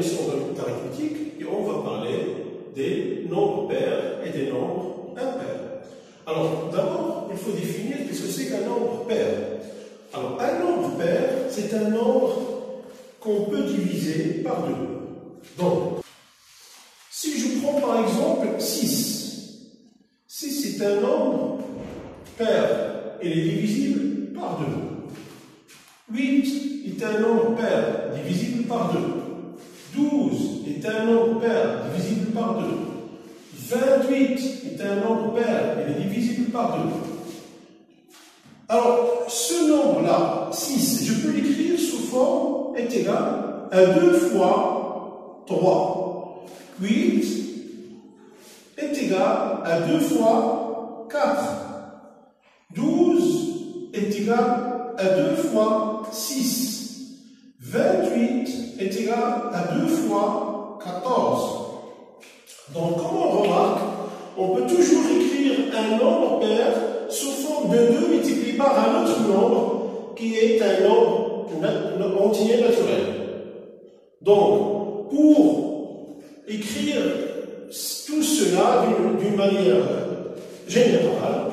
notion d'arithmétique et on va parler des nombres pairs et des nombres impairs. Alors, d'abord, il faut définir qu'est-ce que c'est qu'un nombre pair. Alors, un nombre pair, c'est un nombre qu'on peut diviser par deux. Donc, si je prends par exemple 6, 6 est un nombre pair, il est divisible par 2. 8 est un nombre pair, divisible par 2. 12 est un nombre pair, divisible par 2. 28 est un nombre pair, il est divisible par 2. Alors, ce nombre-là, 6, je peux l'écrire sous forme est égal à 2 fois 3. 8 est égal à 2 fois 4. 12 est égal à 2 fois 6. 28 est égal à 2 fois 14. Donc, comme on remarque, on peut toujours écrire un nombre pair sous forme de 2 multiplié par un autre nombre qui est un nombre entier naturel. Donc, pour écrire tout cela d'une manière générale,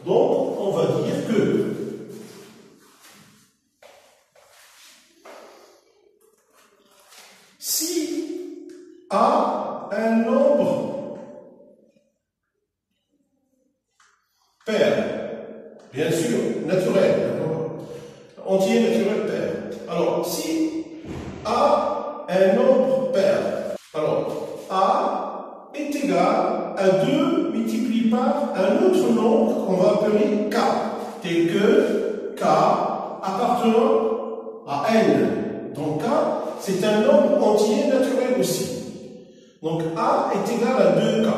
donc on va dire que si A un nombre pair, bien sûr, naturel, entier naturel pair. Alors, si A un nombre pair, alors A est égal à 2 multiplié par un autre nombre qu'on va appeler K, tel que K appartenant à N. Donc K, c'est un nombre entier naturel aussi. Donc A est égal à 2K.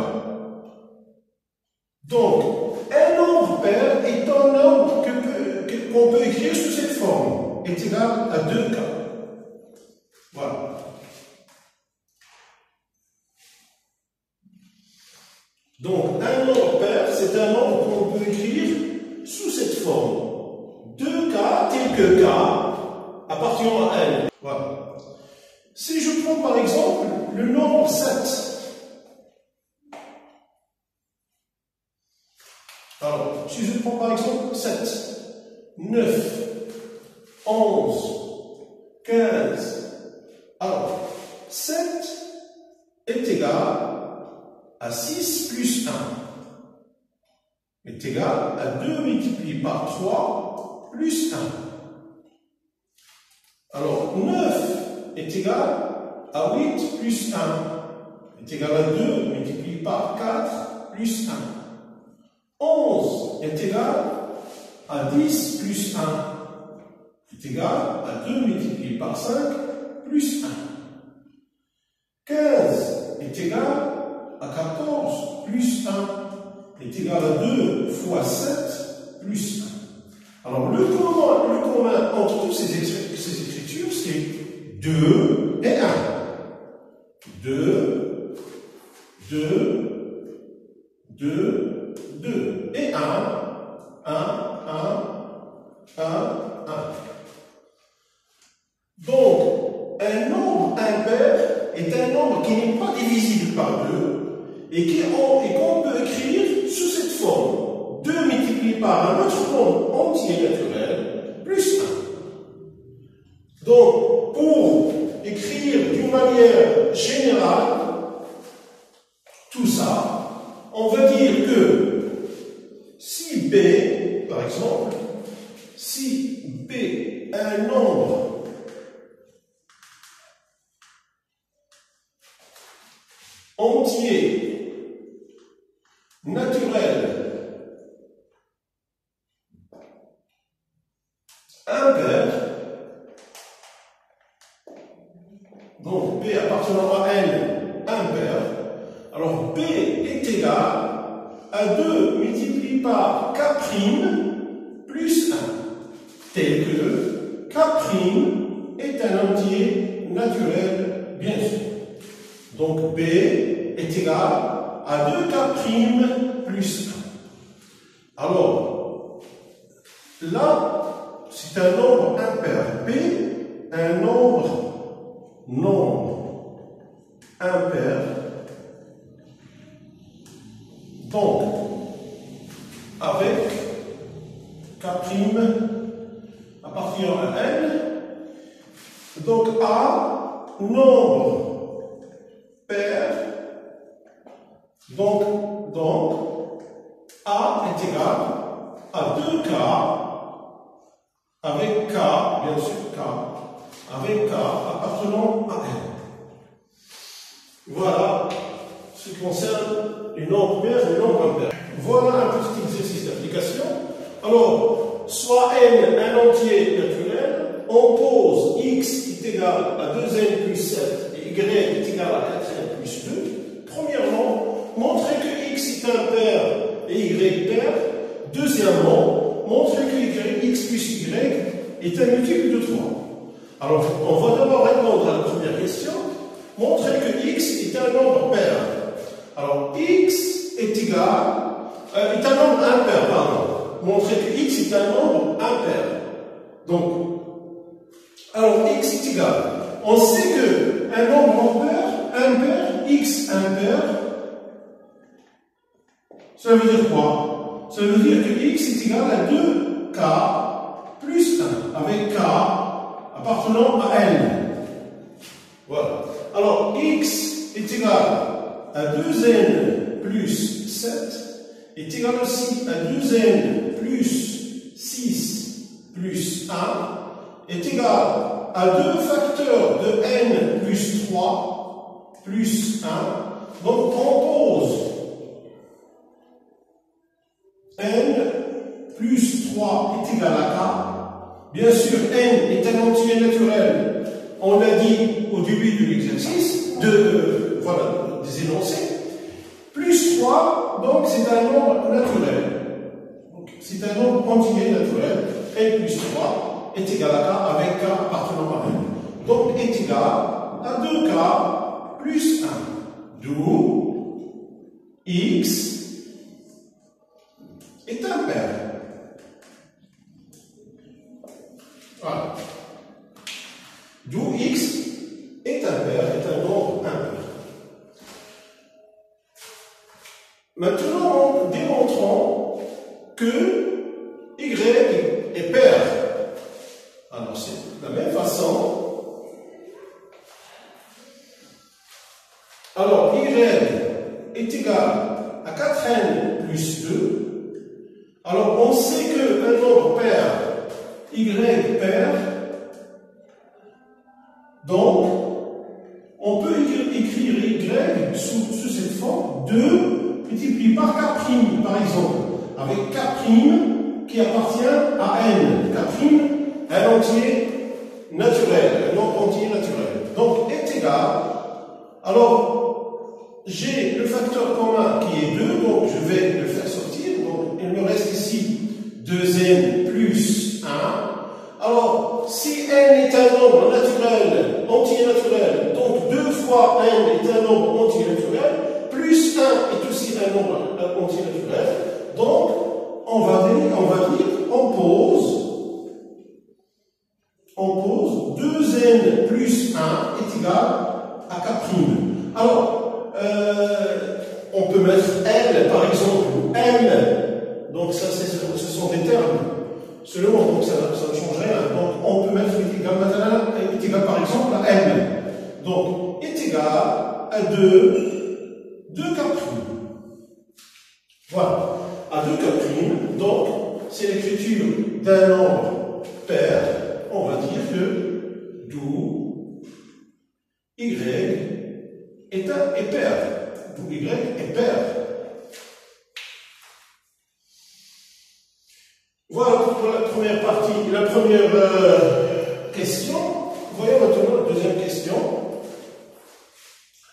Donc, un nombre pair est un nombre qu'on peut écrire sous cette forme, est égal à 2K. Voilà. Donc, un nombre pair, c'est un nombre qu'on peut écrire sous cette forme. 2K tel que K appartenant à N. Voilà. Si je prends par exemple le nombre 7, alors, si je prends par exemple 7, 9, 11, 15, alors, 7 est égal à 6 plus 1 est égal à 2 multiplié par 3 plus 1. Alors, 9 est égal à 8 plus 1 est égal à 2 multiplié par 4 plus 1. 11 est égal à 10 plus 1 est égal à 2 multiplié par 5 plus 1. 15 est égal à 14 plus 1 est égal à 2 fois 7 plus 1. Alors le commun entre toutes ces écritures, c'est 2 et 1. 2, 2, 2, 2 et 1, 1, 1, 1, 1. Donc, un nombre impair est un nombre qui n'est pas divisible par 2 et qu'on peut écrire sous cette forme. 2 multiplié par un autre nombre entier naturel plus 1. Donc, pour écrire d'une manière générale tout ça, on va dire que si B, par exemple, si B est un nombre entier naturel impair, donc B appartenant à N impair, alors B est égal à 2 multiplié par K' plus 1, tel que K' est un entier naturel, bien sûr. Donc B est égal à 2K' plus 1. Alors, là, c'est un nombre impair. B, un nombre impair. Donc, avec K' appartenant à N, donc A, nombre pair, donc A est égal à 2K, avec K, bien sûr K, avec K appartenant à N. Voilà ce qui concerne les nombres pairs et les nombres impairs. Voilà un petit exercice d'application. Alors, soit N un entier naturel, on pose X est égal à 2N plus 7 et Y est égal à 4N plus 2. Premièrement, montrer que X est impair et Y pair. Deuxièmement, montrer que X plus Y est un multiple de 3. Alors, on va d'abord répondre à la première question. Montrer que X est un nombre pair. Alors, X est égal, est un nombre impair, pardon. Montrer que X est un nombre impair. Donc, alors X est égal. On sait que un nombre impair, X impair, ça veut dire quoi? Ça veut dire que X est égal à 2K plus 1, avec K appartenant à N. Voilà. Alors, X est égal à 2N plus 7 est égal aussi à 2N plus 6 plus 1 est égal à 2 facteurs de N plus 3 plus 1. Donc, on pose N plus 3 est égal à K. Bien sûr, N est un entier naturel. On l'a dit au début de l'exercice, voilà, des énoncés. Plus 3, donc c'est un nombre naturel. C'est un nombre entier naturel. N plus 3 est égal à K avec K appartenant à N. Donc est égal à 2K plus 1. D'où X est impair. Voilà. D'où X est impair, est un nombre impair. Maintenant, démontrons que Y est pair. Alors, c'est de la même façon. Alors, Y est égal à 4N plus 2. Alors, on sait qu'un nombre pair, Y pair, donc, on peut écrire Y sous cette forme 2 multiplié par K', par exemple, avec K' qui appartient à N. K', un entier naturel, un nombre entier naturel. Donc, est égal. Alors, j'ai le facteur commun qui est 2, donc je vais le faire sortir. Donc, il me reste ici 2N plus 1. Alors, si N est un nombre naturel, entier naturel, donc 2 fois N est un nombre entier naturel, plus 1 est aussi un nombre entier naturel, donc on pose 2N plus 1 est égal à K'. Alors, on peut mettre L par exemple, ou M, donc ça ce sont des termes seulement, donc ça ne change rien. Donc on peut mettre est égal par exemple à M. Donc est égal à 2K'. Voilà. À 2K', donc c'est l'écriture d'un nombre pair. On va dire que d'où Y est pair. D'où Y est pair. Voilà pour la première partie, la première question. Voyons maintenant la deuxième question.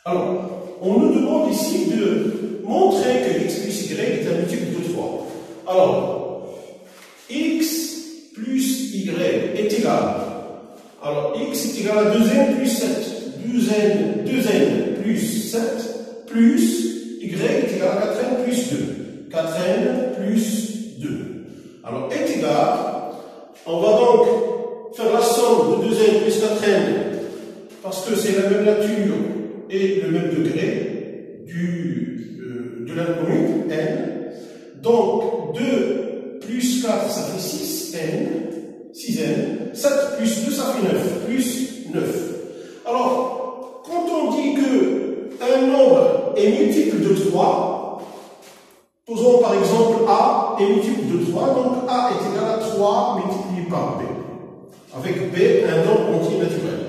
Alors, on nous demande ici de montrer que X plus Y est un multiple de 3. Alors, X plus Y est égal. Alors, X est égal à 2N plus 7. 2N plus 7 plus Y est égal à 4N plus 2. 4N plus 2. Alors, est égal, on va donc faire la somme de 2N plus 4N, parce que c'est la même nature est le même degré de l'inconnu n. Donc 2 plus 4, ça fait 6n, 6n. 7 plus 2, ça fait 9, plus 9. Alors, quand on dit qu'un nombre est multiple de 3, posons par exemple A est multiple de 3, donc A est égal à 3 multiplié par B. Avec B, un nombre entier naturel.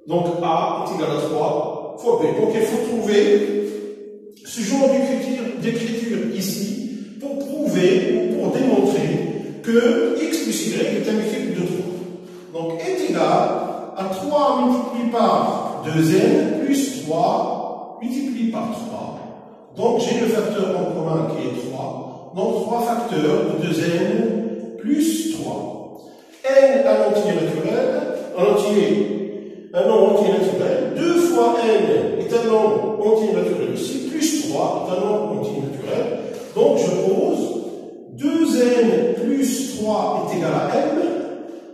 Donc A est égal à 3 fois B. Donc il faut trouver ce genre d'écriture ici pour prouver ou pour démontrer que x plus y est un multiple de 3. Donc est égal à 3 multiplié par 2n plus 3 multiplié par 3. Donc j'ai le facteur en commun qui est 3. Donc 3 facteurs de 2n plus 3. n un entier naturel, un nombre entier naturel. 2 fois n est un nombre entier naturel aussi, plus 3 est un nombre entier naturel. Donc je pose 2n plus 3 est égal à m.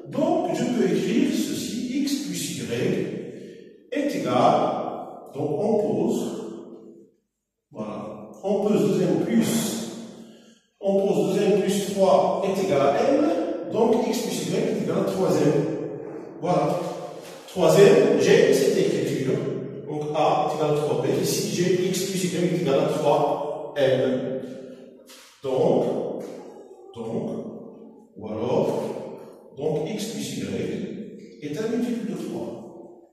Donc je peux écrire ceci, x plus y est égal, donc on pose, voilà, on pose 2n plus 3 est égal à m, donc x plus y est égal à 3m. Voilà. 3m, j'ai cette écriture, donc a est égal à 3b, ici j'ai x plus y est égal à 3m. Donc, ou alors, donc x plus y est un multiple de 3.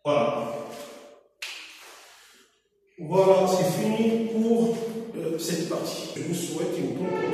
Voilà. Voilà, c'est fini pour cette partie. Je vous souhaite une bonne